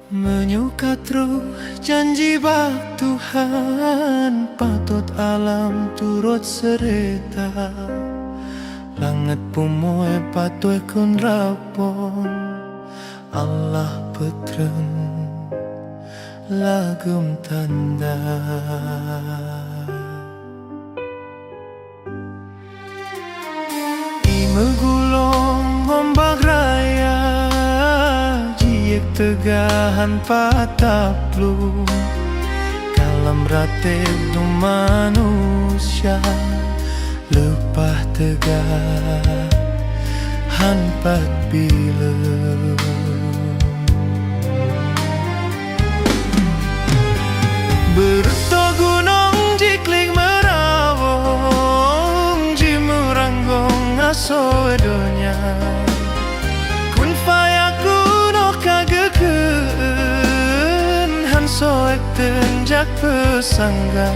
Menyukat ruh janji bak Tuhan, patut alam turut serta. Langit pumoe patut kun rapon, Allah petren lagum tanda. Megulung ombak raya, jiek tegahan pataplu. Kalam ratib du manusia, lepah tegahan pat bila. Berto gunung jikling merawong, jimuranggong asodonya. Kun fayakun oh kageken, han soek tenjak pesangga.